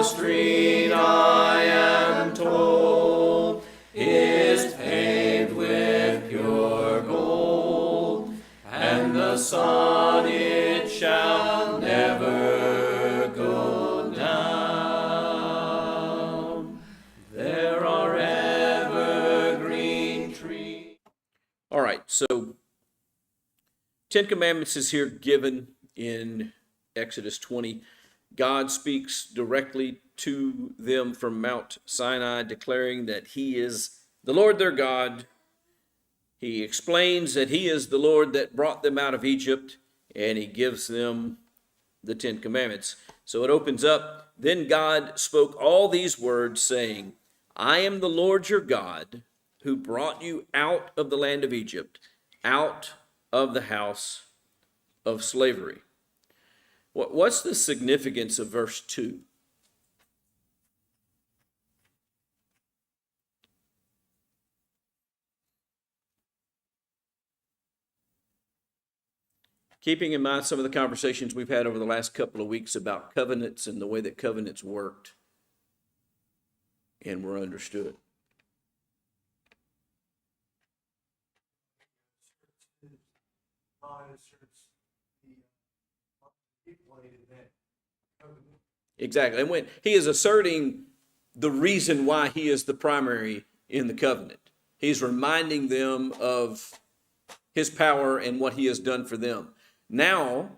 street, I am told, is paved with pure gold, and the sun it shall never go down. There are evergreen trees. All right, so 10 Commandments is here given in Exodus 20. God speaks directly to them from Mount Sinai, declaring that he is the Lord their God. He explains that he is the Lord that brought them out of Egypt, and he gives them the 10 Commandments. So it opens up, then God spoke all these words, saying, I am the Lord your God, who brought you out of the land of Egypt, out of the house of slavery. What's the significance of verse 2? Keeping in mind some of the conversations we've had over the last couple of weeks about covenants and the way that covenants worked and were understood. Exactly. And when he is asserting the reason why he is the primary in the covenant, he's reminding them of his power and what he has done for them. Now,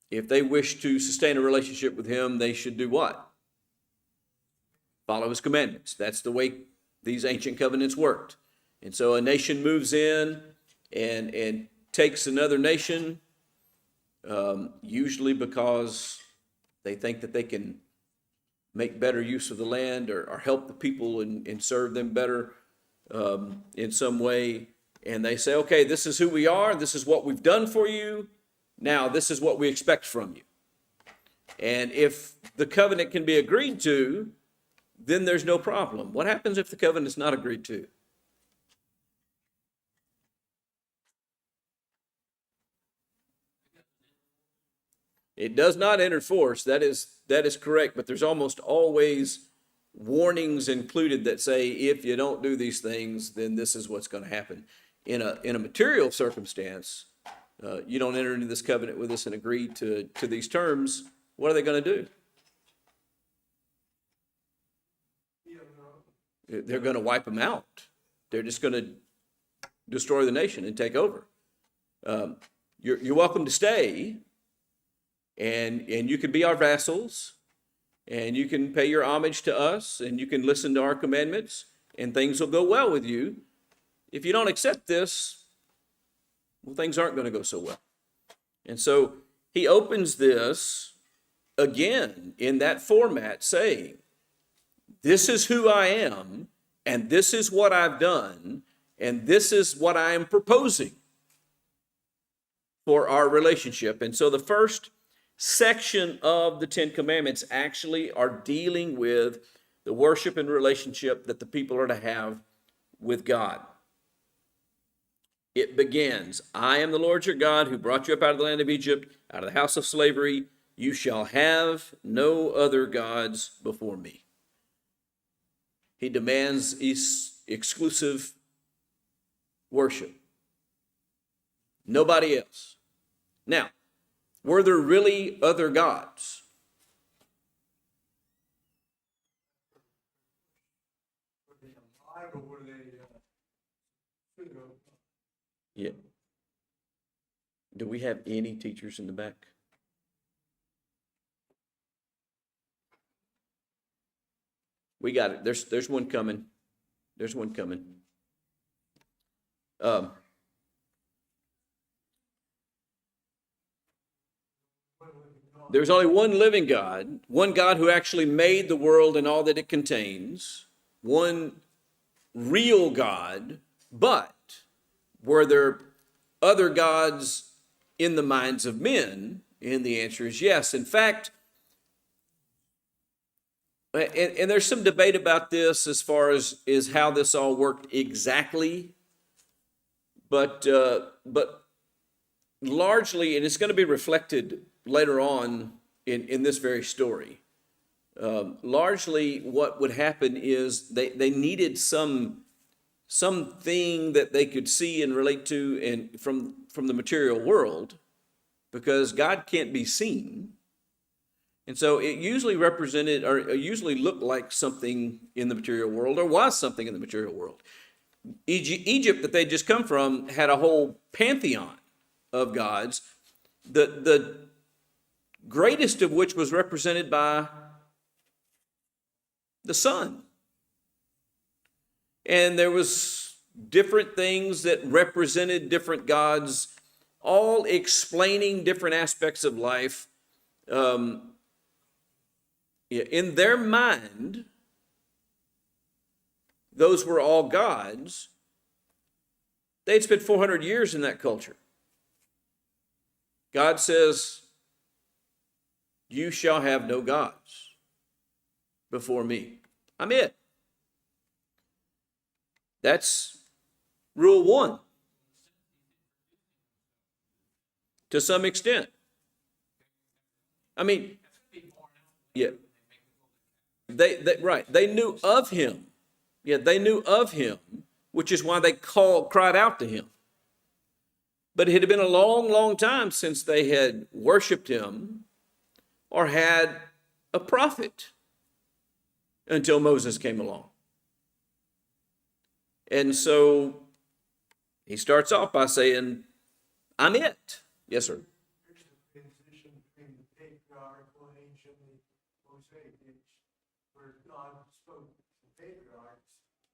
if they wish to sustain a relationship with him, they should do what? Follow his commandments. That's the way these ancient covenants worked. And so a nation moves in and takes another nation, usually because they think that they can make better use of the land or help the people and serve them better in some way. And they say, okay, this is who we are. This is what we've done for you. Now, this is what we expect from you. And if the covenant can be agreed to, then there's no problem. What happens if the covenant is not agreed to? It does not enter force. That is correct, but there's almost always warnings included that say, if you don't do these things, then this is what's going to happen. In a material circumstance, you don't enter into this covenant with us and agree to these terms, what are they going to do? They're going to wipe them out. They're just going to destroy the nation and take over. You're welcome to stay, and you can be our vassals, and you can pay your homage to us, and you can listen to our commandments, and things will go well with you. If you don't accept this, well, things aren't going to go so well. And so he opens this again in that format, saying, this is who I am, and this is what I've done, and this is what I am proposing for our relationship. And so the first section of the 10 Commandments actually are dealing with the worship and relationship that the people are to have with God. It begins, I am the Lord your God who brought you up out of the land of Egypt, out of the house of slavery. You shall have no other gods before me. He demands exclusive worship. Nobody else. Now, were there really other gods? Yeah. Do we have any teachers in the back? We got it. There's one coming. There's one coming. There's only one living God, one God who actually made the world and all that it contains, one real God, but were there other gods in the minds of men? And the answer is yes. In fact, and there's some debate about this as far as how this all worked exactly, but largely, and it's going to be reflected later on in this very story, Largely what would happen is they needed something that they could see and relate to and from the material world, because God can't be seen. And so it usually represented or usually looked like something in the material world, or was something in the material world. Egypt that they just come from had a whole pantheon of gods, the greatest of which was represented by the sun. And there was different things that represented different gods, all explaining different aspects of life. In their mind, those were all gods. They'd spent 400 years in that culture. God says, you shall have no gods before me. I'm it. That's rule one, to some extent. I mean, yeah, they knew of him. Yeah, they knew of him, which is why they cried out to him. But it had been a long, long time since they had worshiped him or had a prophet until Moses came along. And so he starts off by saying, I'm it. Yes, sir. Here's the transition between the patriarchal age and the Mosaic age, where God spoke to the patriarchs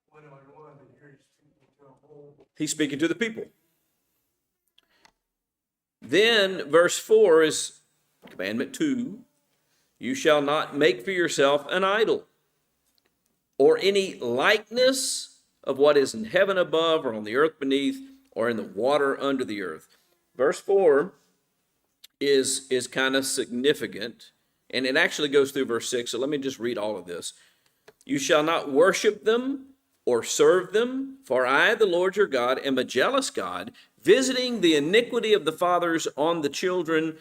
one-on-one, and here he's speaking to a whole. He's speaking to the people. Then verse 4 is commandment 2. You shall not make for yourself an idol, or any likeness of what is in heaven above, or on the earth beneath, or in the water under the earth. Verse 4 is kind of significant, and it actually goes through verse 6, so let me just read all of this. You shall not worship them or serve them, for I, the Lord your God, am a jealous God, visiting the iniquity of the fathers on the children,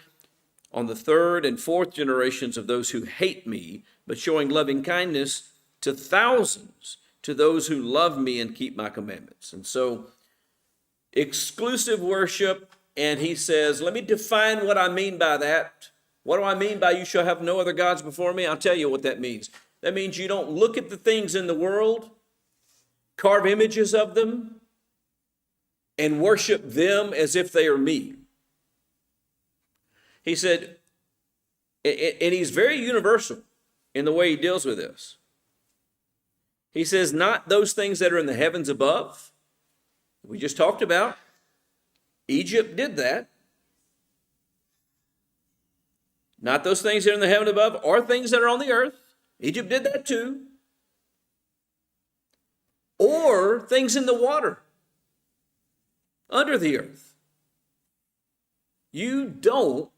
on the third and fourth generations of those who hate me, but showing loving kindness to thousands, to those who love me and keep my commandments. And so, exclusive worship, and he says, let me define what I mean by that. What do I mean by you shall have no other gods before me? I'll tell you what that means. That means you don't look at the things in the world, carve images of them, and worship them as if they are me. He said, and he's very universal in the way he deals with this. He says, not those things that are in the heavens above. We just talked about. Egypt did that. Not those things that are in the heaven above, or things that are on the earth. Egypt did that too. Or things in the water, under the earth. You don't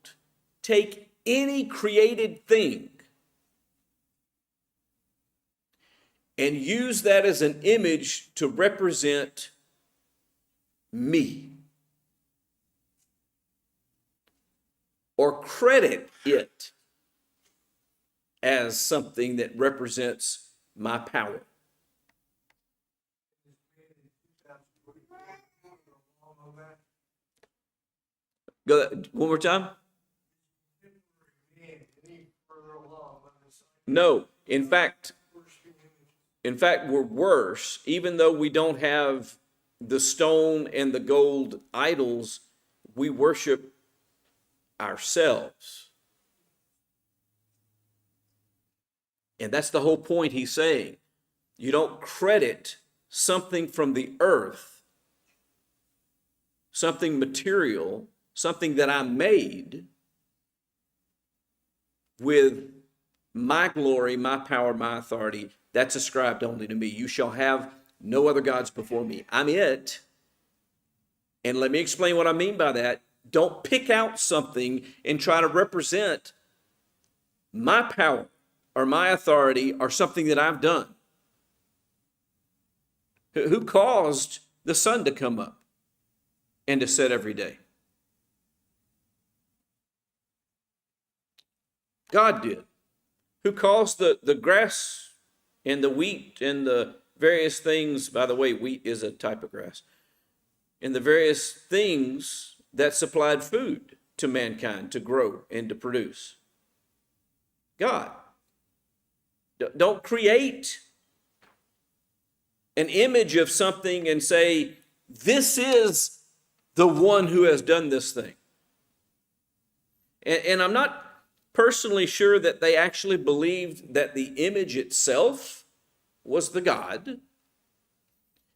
take any created thing and use that as an image to represent me, or credit it as something that represents my power. Go one more time. No, in fact, we're worse. Even though we don't have the stone and the gold idols, we worship ourselves. And that's the whole point he's saying. You don't credit something from the earth, something material, something that I made, with my glory, my power, my authority. That's ascribed only to me. You shall have no other gods before me. I'm it. And let me explain what I mean by that. Don't pick out something and try to represent my power or my authority or something that I've done. Who caused the sun to come up and to set every day? God did. who caused the grass and the wheat and the various things. By the way, wheat is a type of grass. And the various things that supplied food to mankind to grow and to produce. God. Don't create an image of something and say, this is the one who has done this thing. And I'm not personally sure that they actually believed that the image itself was the God.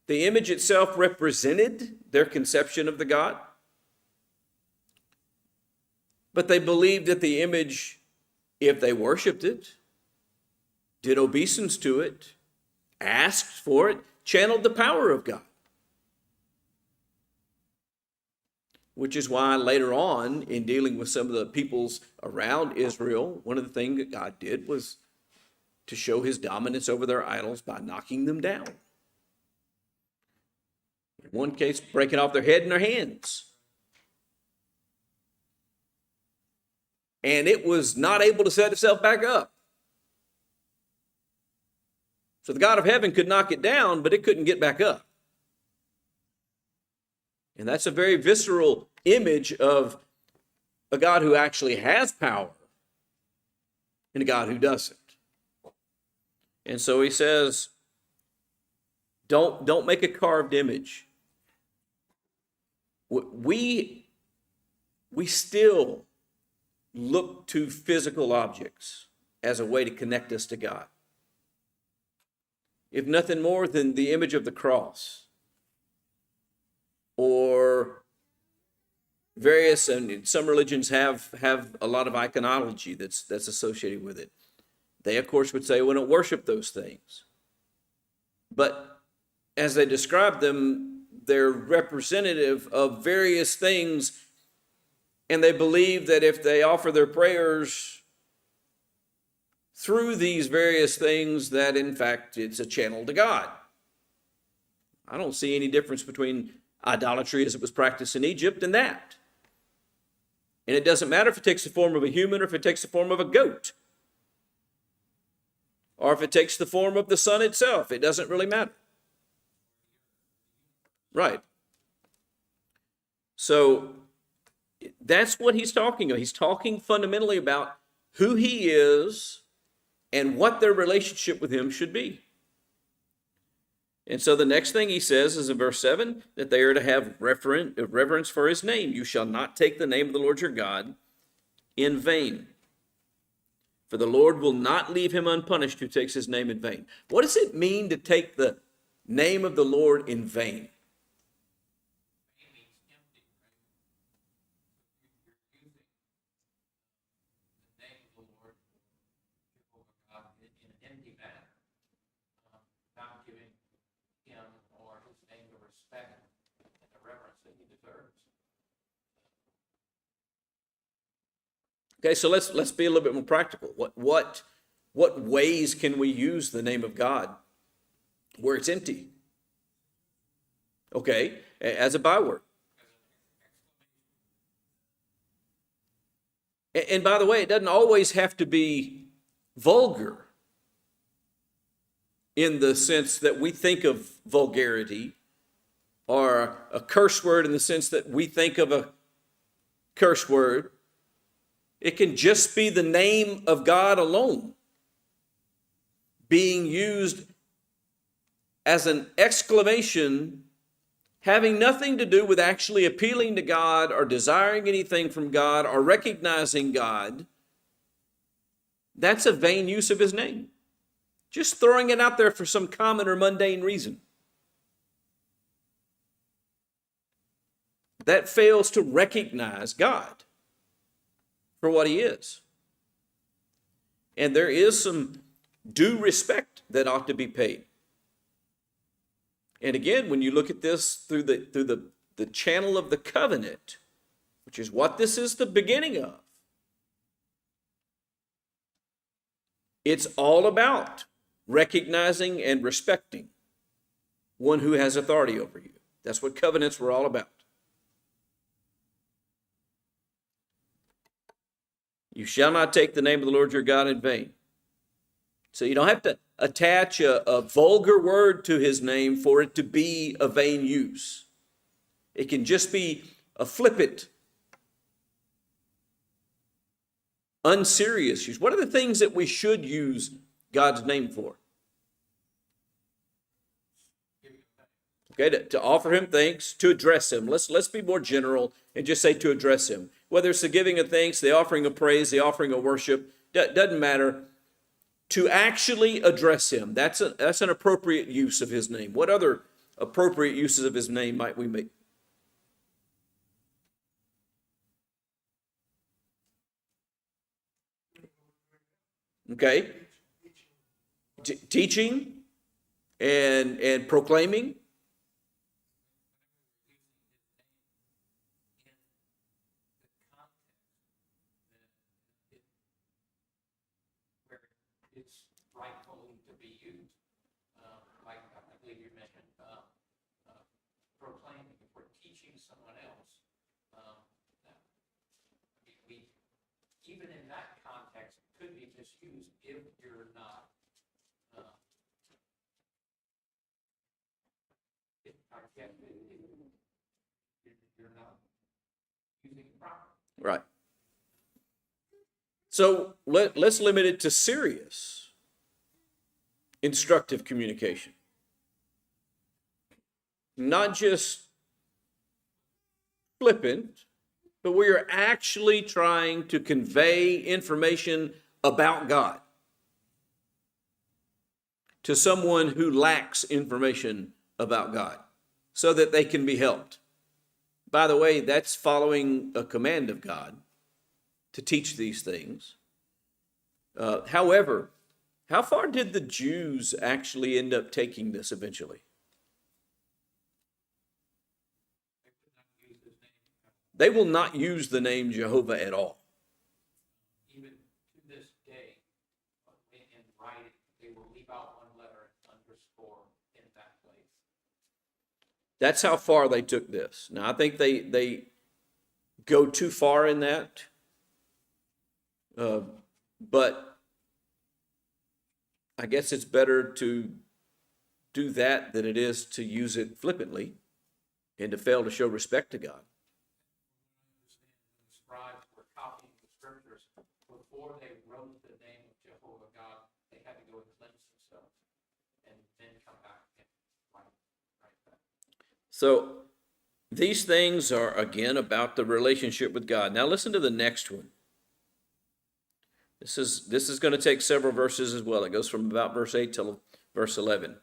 The image itself represented their conception of the God. But they believed that the image, if they worshiped it, did obeisance to it, asked for it, channeled the power of God. Which is why later on, in dealing with some of the peoples around Israel, one of the things that God did was to show his dominance over their idols by knocking them down. In one case, breaking off their head and their hands. And it was not able to set itself back up. So the God of heaven could knock it down, but it couldn't get back up. And that's a very visceral image of a God who actually has power and a God who doesn't. And so he says, don't make a carved image. We still look to physical objects as a way to connect us to God. If nothing more than the image of the cross, or various, and some religions have a lot of iconology that's associated with it. They, of course, would say, we don't worship those things. But as they describe them, they're representative of various things, and they believe that if they offer their prayers through these various things, that in fact it's a channel to God. I don't see any difference between idolatry as it was practiced in Egypt and that. And it doesn't matter if it takes the form of a human or if it takes the form of a goat. Or if it takes the form of the sun itself. It doesn't really matter. Right. So that's what he's talking about. He's talking fundamentally about who he is and what their relationship with him should be. And so the next thing he says is in verse 7, that they are to have reverence for his name. You shall not take the name of the Lord your God in vain. For the Lord will not leave him unpunished who takes his name in vain. What does it mean to take the name of the Lord in vain? Okay, so let's be a little bit more practical. What ways can we use the name of God where it's empty? Okay, as a byword. And by the way, it doesn't always have to be vulgar in the sense that we think of vulgarity, or a curse word in the sense that we think of a curse word. It can just be the name of God alone being used as an exclamation, having nothing to do with actually appealing to God or desiring anything from God or recognizing God. That's a vain use of his name. Just throwing it out there for some common or mundane reason. That fails to recognize God for what he is. And there is some due respect that ought to be paid. And again, when you look at this through the channel of the covenant, which is what this is the beginning of, it's all about recognizing and respecting one who has authority over you. That's what covenants were all about. You shall not take the name of the Lord your God in vain. So you don't have to attach a vulgar word to his name for it to be a vain use. It can just be a flippant, unserious use. What are the things that we should use God's name for? Okay, to offer him thanks, to address him. Let's be more general and just say to address him. Whether it's the giving of thanks, the offering of praise, the offering of worship, doesn't matter. To actually address him, that's an appropriate use of his name. What other appropriate uses of his name might we make? Okay, teaching and proclaiming. It's rightfully to be used. Like I believe you mentioned, proclaiming, if we're teaching someone else, we, even in that context, could be misused if you're not, if you're not using it properly. Right. So let's limit it to serious, instructive communication. Not just flippant, but we are actually trying to convey information about God to someone who lacks information about God so that they can be helped. By the way, that's following a command of God to teach these things. However, how far did the Jews actually end up taking this eventually? They will not use the name Jehovah at all. Even to this day, in writing, they will leave out one letter and underscore in that place. That's how far they took this. Now, I think they go too far in that. But I guess it's better to do that than it is to use it flippantly and to fail to show respect to God. The scribes were copying the scriptures. Before they wrote the name of Jehovah God, they had to go and cleanse themselves and then come back and write that. So these things are, again, about the relationship with God. Now listen to the next one. This is going to take several verses as well. It goes from about verse 8 till verse 11.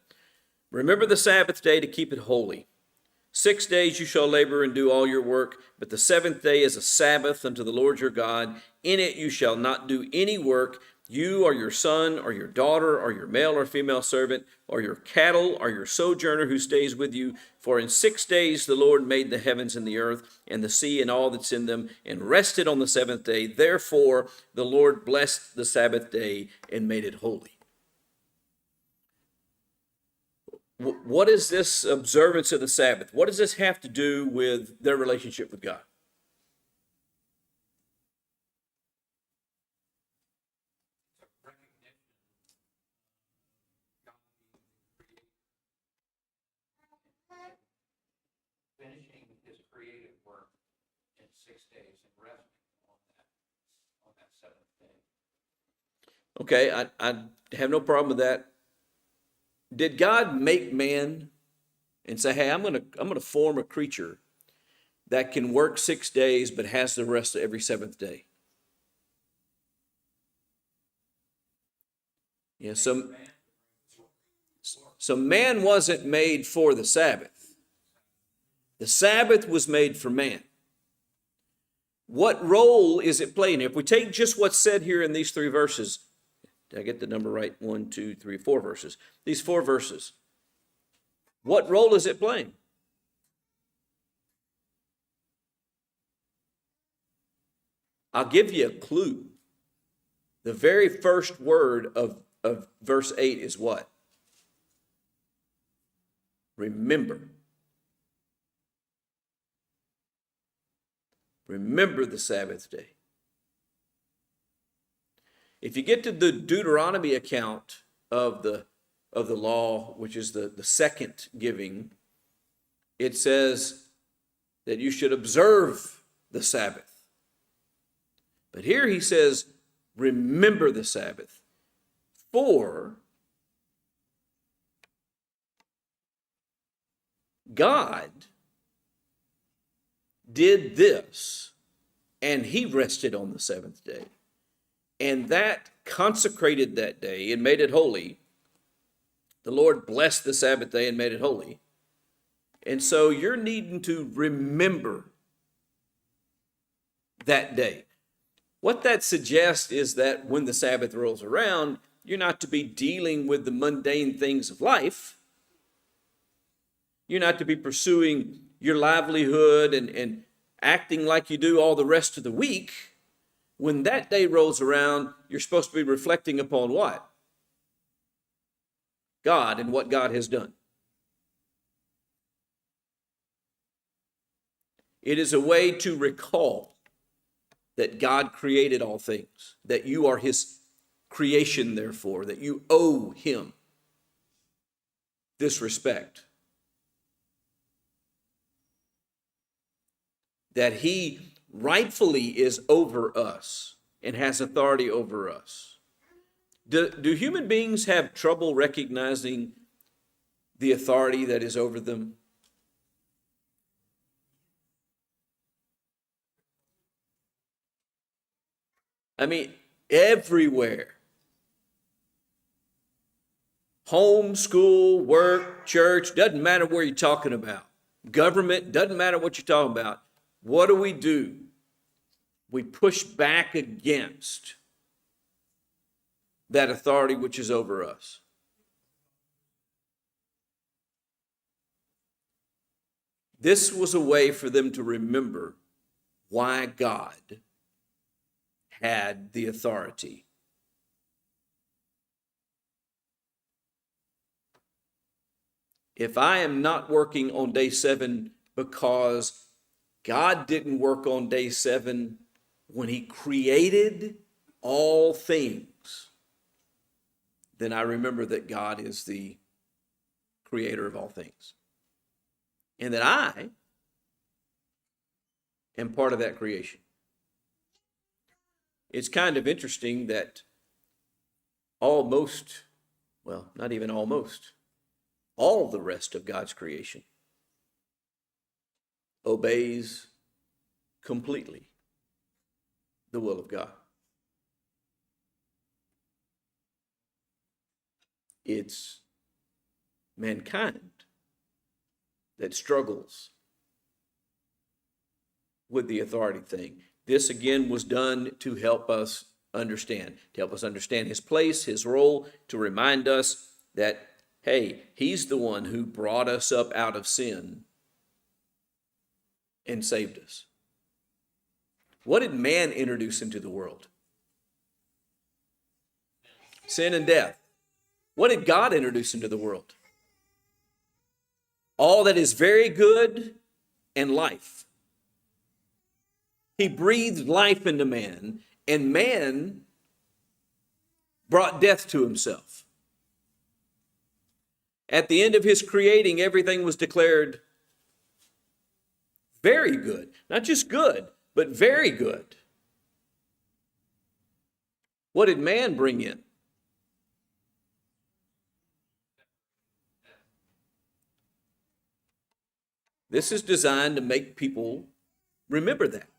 Remember the Sabbath day to keep it holy. 6 days you shall labor and do all your work, but the seventh day is a Sabbath unto the Lord your God. In it you shall not do any work, you or your son or your daughter or your male or female servant or your cattle or your sojourner who stays with you. For in 6 days the Lord made the heavens and the earth and the sea and all that's in them, and rested on the seventh day. Therefore the Lord blessed the Sabbath day and made it holy. What is this observance of the Sabbath? What does this have to do with their relationship with God? Finishing his creative work in 6 days and resting on that seventh day. Okay, I have no problem with that. Did God make man and say, hey, I'm gonna form a creature that can work 6 days but has the rest of every seventh day? Yeah, so man wasn't made for the Sabbath. The Sabbath was made for man. What role is it playing? If we take just what's said here in these 3 verses, did I get the number right? 1, 2, 3, 4 verses. These 4 verses. What role is it playing? I'll give you a clue. The very first word of verse 8 is what? Remember. Remember the Sabbath day. If you get to the Deuteronomy account of the law, which is the second giving, it says that you should observe the Sabbath. But here he says, remember the Sabbath. For God did this, and he rested on the seventh day. And that consecrated that day and made it holy. The Lord blessed the Sabbath day and made it holy. And so you're needing to remember that day. What that suggests is that when the Sabbath rolls around, you're not to be dealing with the mundane things of life. You're not to be pursuing your livelihood and acting like you do all the rest of the week. When that day rolls around, you're supposed to be reflecting upon what? God and what God has done. It is a way to recall that God created all things, that you are his creation, therefore, that you owe him this respect, that he rightfully is over us and has authority over us. Do human beings have trouble recognizing the authority that is over them? I mean, everywhere. Home, school, work, church, doesn't matter where you're talking about. Government, doesn't matter what you're talking about. What do? We push back against that authority which is over us. This was a way for them to remember why God had the authority. If I am not working on day 7 because God didn't work on day 7 when he created all things, then I remember that God is the creator of all things. And that I am part of that creation. It's kind of interesting that almost, well, not even almost, all the rest of God's creation obeys completely the will of God. It's mankind that struggles with the authority thing. This again was done to help us understand his place, his role, to remind us that, hey, he's the one who brought us up out of sin and saved us. What did man introduce into the world? Sin and death. What did God introduce into the world? All that is very good and life. He breathed life into man, and man brought death to himself. At the end of his creating, everything was declared very good. Not just good, but very good. What did man bring in? This is designed to make people remember that.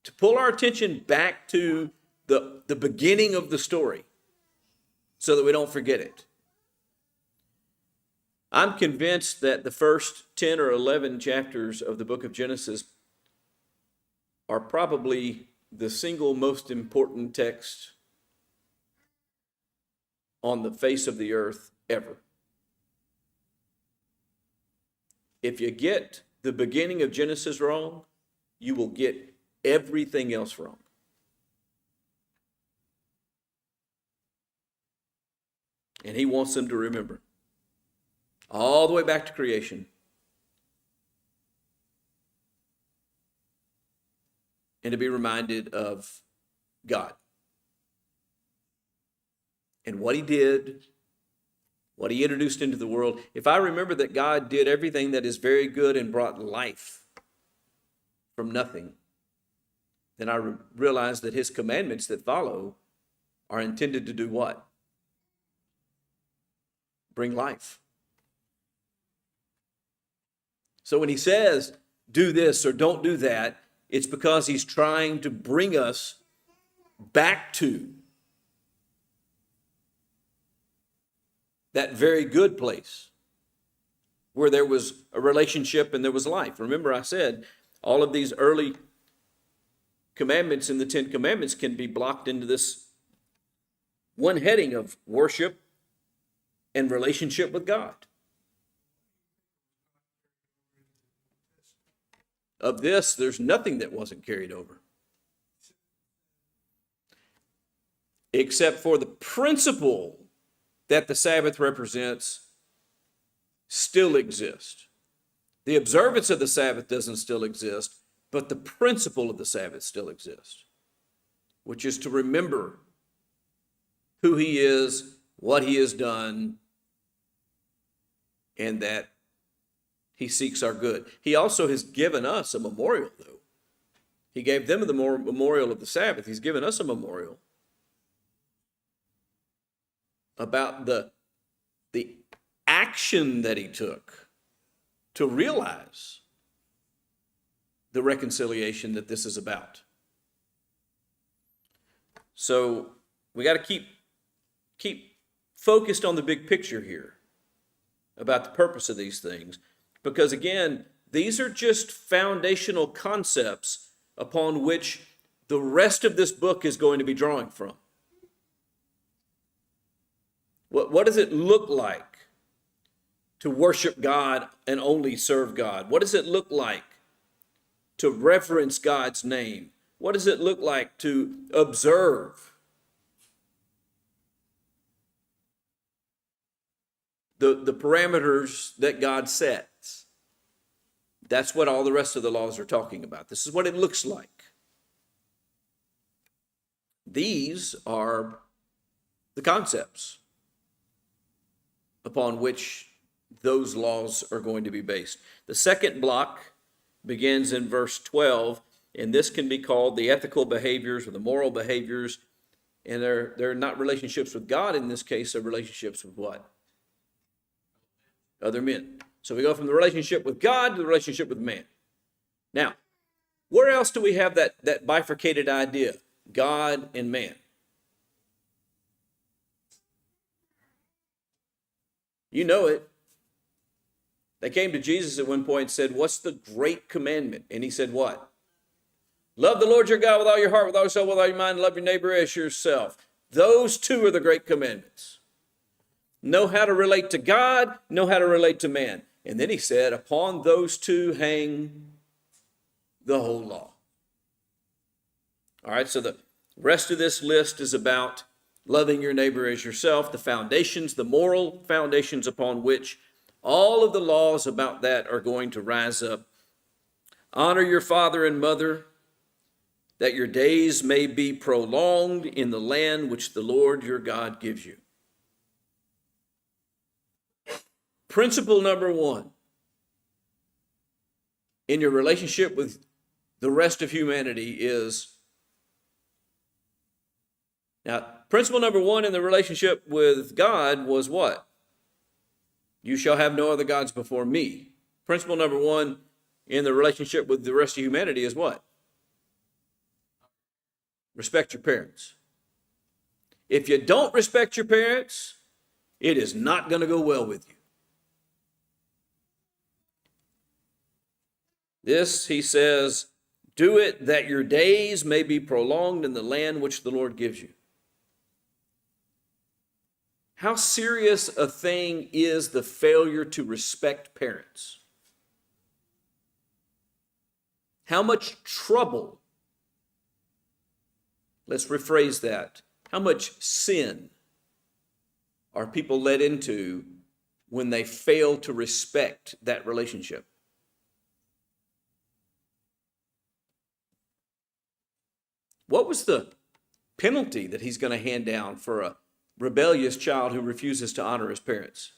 To pull our attention back to the beginning of the story so that we don't forget it. I'm convinced that the first 10 or 11 chapters of the book of Genesis are probably the single most important text on the face of the earth ever. If you get the beginning of Genesis wrong, you will get everything else wrong. And he wants them to remember. All the way back to creation. and to be reminded of God and what he did, what he introduced into the world. If I remember that God did everything that is very good and brought life from nothing, then I realize that his commandments that follow are intended to do what? Bring life. So when he says, do this or don't do that, it's because he's trying to bring us back to that very good place where there was a relationship and there was life. Remember, I said all of these early commandments in the Ten Commandments can be blocked into this one heading of worship and relationship with God. Of this, there's nothing that wasn't carried over, except for the principle that the Sabbath represents still exists. The observance of the Sabbath doesn't still exist, but the principle of the Sabbath still exists, which is to remember who he is, what he has done, and that he seeks our good. He also has given us a memorial, though. He gave them the memorial of the Sabbath. He's given us a memorial about the action that he took to realize the reconciliation that this is about. So we got to keep focused on the big picture here about the purpose of these things, because again, these are just foundational concepts upon which the rest of this book is going to be drawing from. What does it look like to worship God and only serve God? What does it look like to reverence God's name? What does it look like to observe the parameters that God sets? That's what all the rest of the laws are talking about. This is what it looks like. These are the concepts upon which those laws are going to be based. The second block begins in verse 12, and this can be called the ethical behaviors or the moral behaviors, and they're not relationships with God in this case, they're relationships with what? Other men. So we go from the relationship with God to the relationship with man. Now, where else do we have that bifurcated idea? God and man. You know it. They came to Jesus at one point and said, what's the great commandment? And he said what? Love the Lord your God with all your heart, with all your soul, with all your mind, and love your neighbor as yourself. Those two are the great commandments. Know how to relate to God, know how to relate to man. And then he said, upon those two hang the whole law. All right, so the rest of this list is about loving your neighbor as yourself, the foundations, the moral foundations upon which all of the laws about that are going to rise up. Honor your father and mother, that your days may be prolonged in the land which the Lord your God gives you. Principle number one in your relationship with the rest of humanity is, now, principle number one in the relationship with God was what? You shall have no other gods before me. Principle number one in the relationship with the rest of humanity is what? Respect your parents. If you don't respect your parents, it is not going to go well with you. This, he says, do it that your days may be prolonged in the land which the Lord gives you. How serious a thing is the failure to respect parents? How much trouble, let's rephrase that, how much sin are people led into when they fail to respect that relationship? What was the penalty that he's going to hand down for a rebellious child who refuses to honor his parents?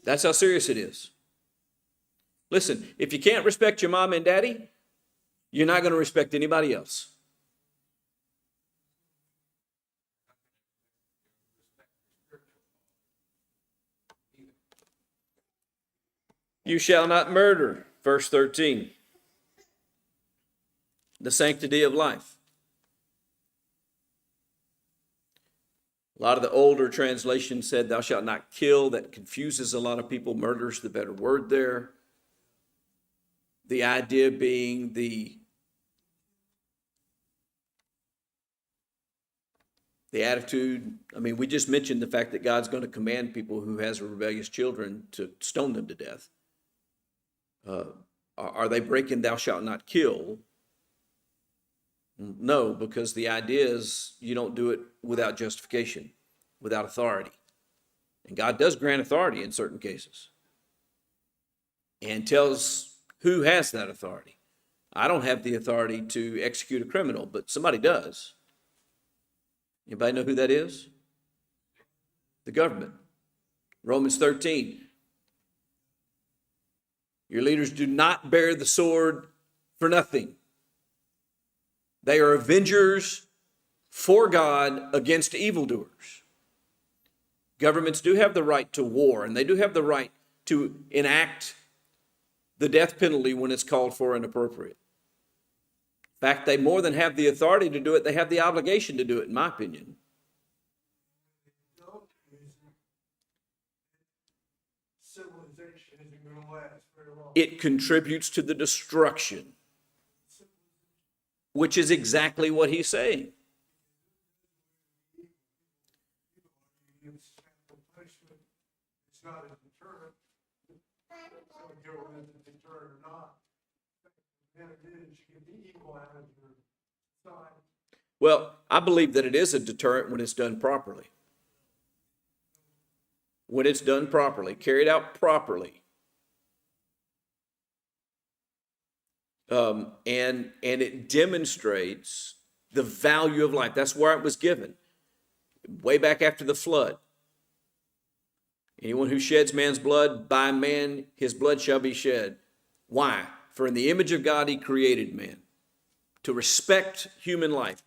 That's how serious it is. Listen, if you can't respect your mom and daddy, you're not going to respect anybody else. You shall not murder, verse 13. The sanctity of life. A lot of the older translations said, thou shalt not kill. That confuses a lot of people. Murder's the better word there. The idea being the attitude. I mean, we just mentioned the fact that God's going to command people who has rebellious children to stone them to death. Are they breaking thou shalt not kill? No, because the idea is you don't do it without justification, without authority. And God does grant authority in certain cases and tells who has that authority. I don't have the authority to execute a criminal, but somebody does. Anybody know who that is? The government. Romans 13. Your leaders do not bear the sword for nothing. They are avengers for God against evildoers. Governments do have the right to war, and they do have the right to enact the death penalty when it's called for and appropriate. In fact, they more than have the authority to do it, they have the obligation to do it, in my opinion. Civilization isn't going to last very long. It contributes to the destruction, which is exactly what he's saying. It's not a deterrent. So government is a deterrent or not. And it is, you get the evil out of your side. Well, I believe that it is a deterrent when it's done properly. When it's done properly, carried out properly. And it demonstrates the value of life. That's where it was given. Way back after the flood. Anyone who sheds man's blood, by man his blood shall be shed. Why? For in the image of God he created man. To respect human life.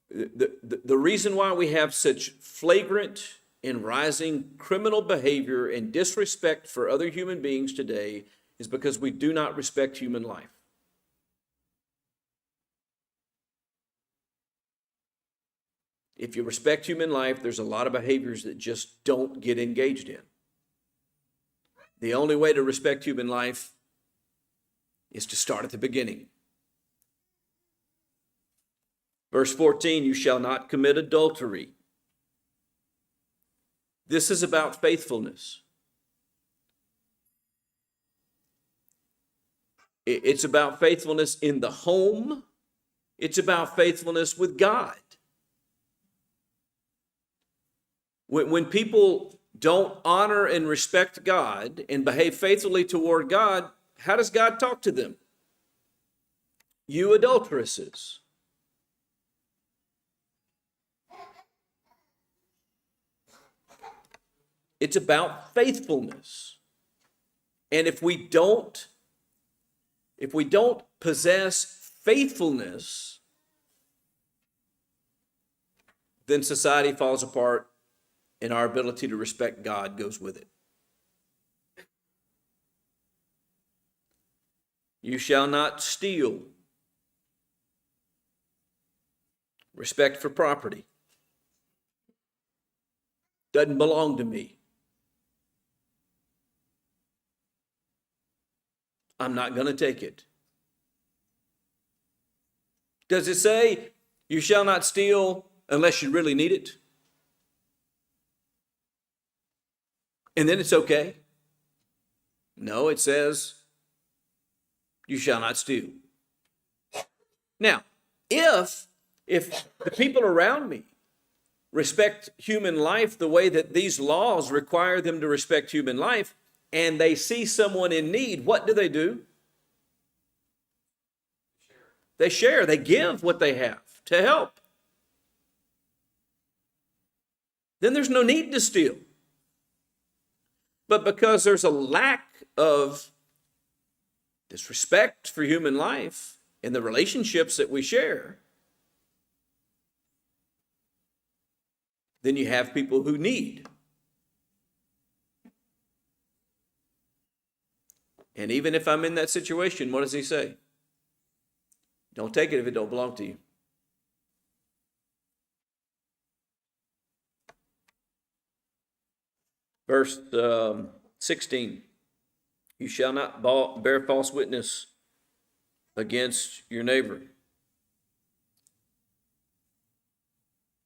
The reason why we have such flagrant and rising criminal behavior and disrespect for other human beings today is because we do not respect human life. If you respect human life, there's a lot of behaviors that just don't get engaged in. The only way to respect human life is to start at the beginning. Verse 14, you shall not commit adultery. This is about faithfulness. It's about faithfulness in the home. It's about faithfulness with God. When people don't honor and respect God and behave faithfully toward God, how does God talk to them? You adulteresses. It's about faithfulness. And if we don't possess faithfulness, then society falls apart and our ability to respect God goes with it. You shall not steal. Respect for property. Doesn't belong to me. I'm not going to take it. Does it say you shall not steal unless you really need it? And then it's okay? No, it says you shall not steal. Now, if the people around me respect human life the way that these laws require them to respect human life, and they see someone in need, what do? They share, they give what they have to help. Then there's no need to steal. But because there's a lack of disrespect for human life in the relationships that we share, then you have people who need. And even if I'm in that situation, what does he say? Don't take it if it don't belong to you. Verse 16, you shall not bear false witness against your neighbor.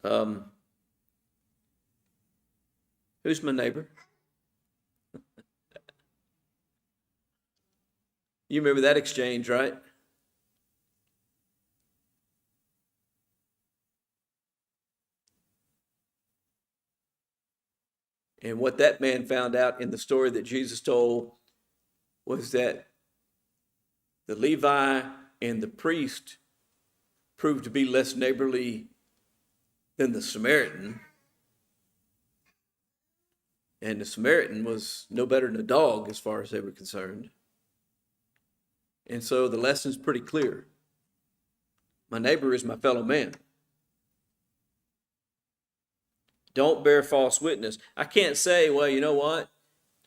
Who's my neighbor? You remember that exchange, right? And what that man found out in the story that Jesus told was that the Levi and the priest proved to be less neighborly than the Samaritan. And the Samaritan was no better than a dog as far as they were concerned. And so the lesson's pretty clear. My neighbor is my fellow man. Don't bear false witness. I can't say, well, you know what?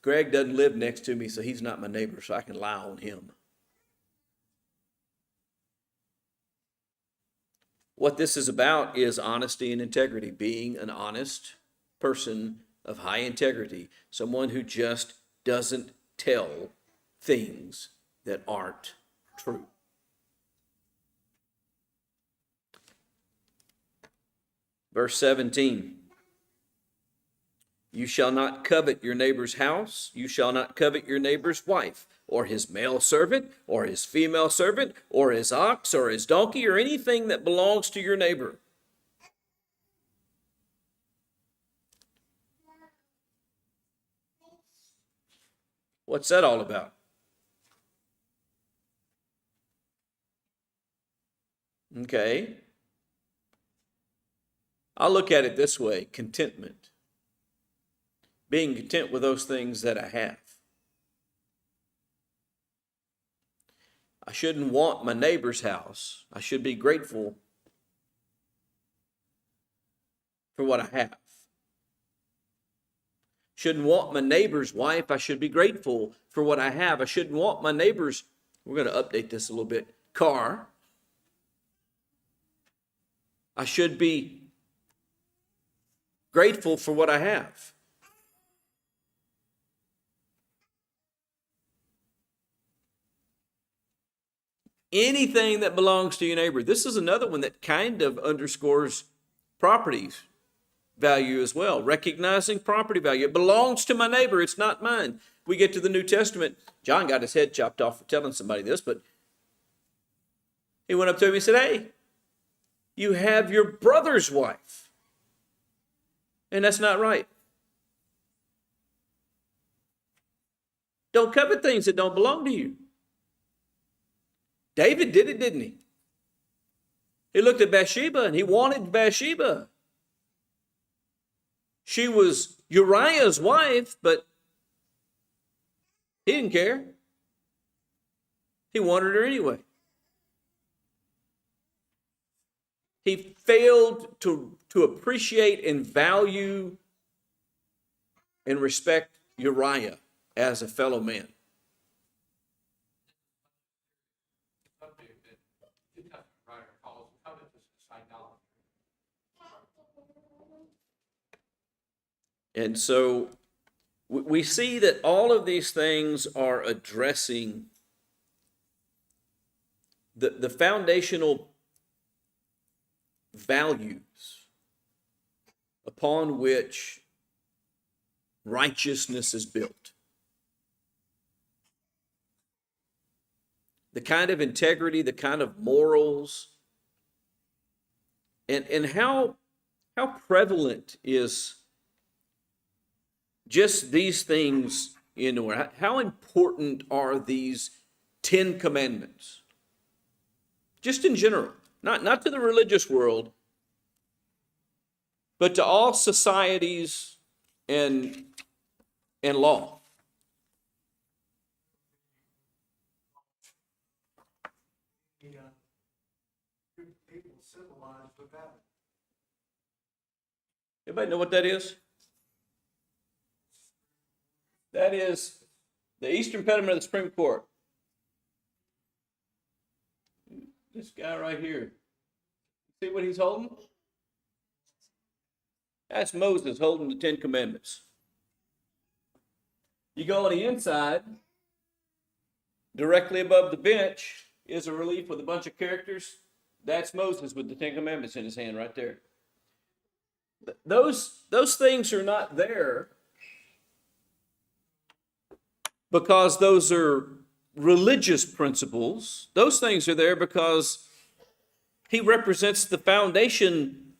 Greg doesn't live next to me, so he's not my neighbor, so I can lie on him. What this is about is honesty and integrity, being an honest person of high integrity, someone who just doesn't tell things that aren't true. Verse 17. You shall not covet your neighbor's house. You shall not covet your neighbor's wife, or his male servant, or his female servant, or his ox, or his donkey, or anything that belongs to your neighbor. What's that all about? Okay. I'll look at it this way: contentment. Being content with those things that I have. I shouldn't want my neighbor's house. I should be grateful for what I have. Shouldn't want my neighbor's wife. I should be grateful for what I have. I shouldn't want my neighbor's, we're going to update this a little bit, car. I should be grateful for what I have. Anything that belongs to your neighbor. This is another one that kind of underscores property value as well. Recognizing property value. It belongs to my neighbor. It's not mine. We get to the New Testament. John got his head chopped off for telling somebody this, but he went up to him and said, hey, you have your brother's wife. And that's not right. Don't covet things that don't belong to you. David did it, didn't he? He looked at Bathsheba and he wanted Bathsheba. She was Uriah's wife, but he didn't care. He wanted her anyway. He failed to appreciate and value and respect Uriah as a fellow man. And so we see that all of these things are addressing the foundational values upon which righteousness is built. The kind of integrity, the kind of morals, and how prevalent is just these things in order. How important are these 10 commandments just in general, not to the religious world, but to all societies and law. The, good people civilized without it. Everybody know what that is? That is the Eastern Pediment of the Supreme Court. This guy right here. See what he's holding? That's Moses holding the Ten Commandments. You go on the inside, directly above the bench is a relief with a bunch of characters. That's Moses with the Ten Commandments in his hand right there. Those things are not there because those are religious principles. Those things are there because he represents the foundation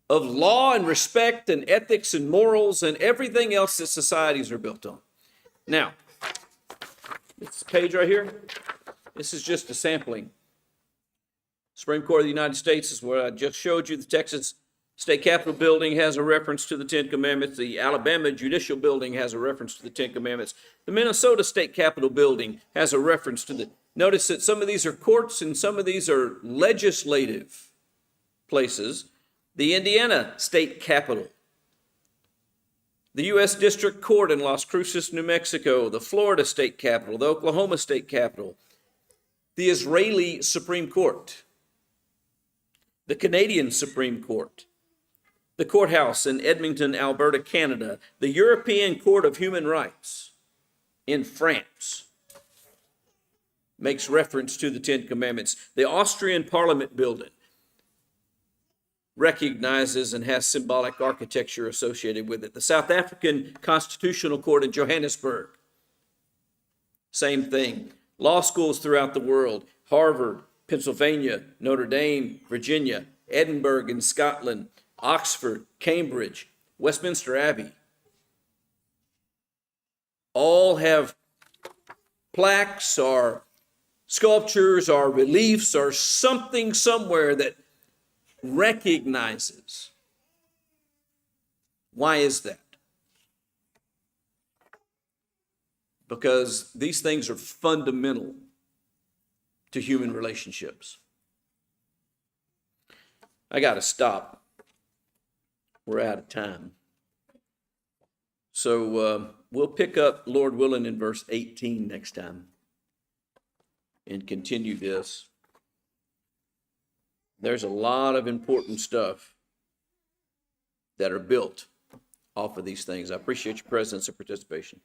of law and respect and ethics and morals and everything else that societies are built on. Now, this page right here, this is just a sampling. Supreme Court of the United States is where I just showed you. The Texas State Capitol building has a reference to the Ten Commandments. The Alabama Judicial Building has a reference to the Ten Commandments. The Minnesota State Capitol building has a reference to the... Notice that some of these are courts and some of these are legislative places. The Indiana State Capitol, the U.S. District Court in Las Cruces, New Mexico, the Florida State Capitol, the Oklahoma State Capitol, the Israeli Supreme Court, the Canadian Supreme Court, the courthouse in Edmonton, Alberta, Canada, the European Court of Human Rights in France makes reference to the Ten Commandments. The Austrian Parliament building recognizes and has symbolic architecture associated with it. The South African Constitutional Court in Johannesburg, same thing. Law schools throughout the world, Harvard, Pennsylvania, Notre Dame, Virginia, Edinburgh in Scotland, Oxford, Cambridge, Westminster Abbey, all have plaques or sculptures or reliefs or something somewhere that recognizes. Why is that? Because these things are fundamental to human relationships. I got to stop. We're out of time. So we'll pick up, Lord willing, in verse 18 next time and continue this. There's a lot of important stuff that are built off of these things. I appreciate your presence and participation.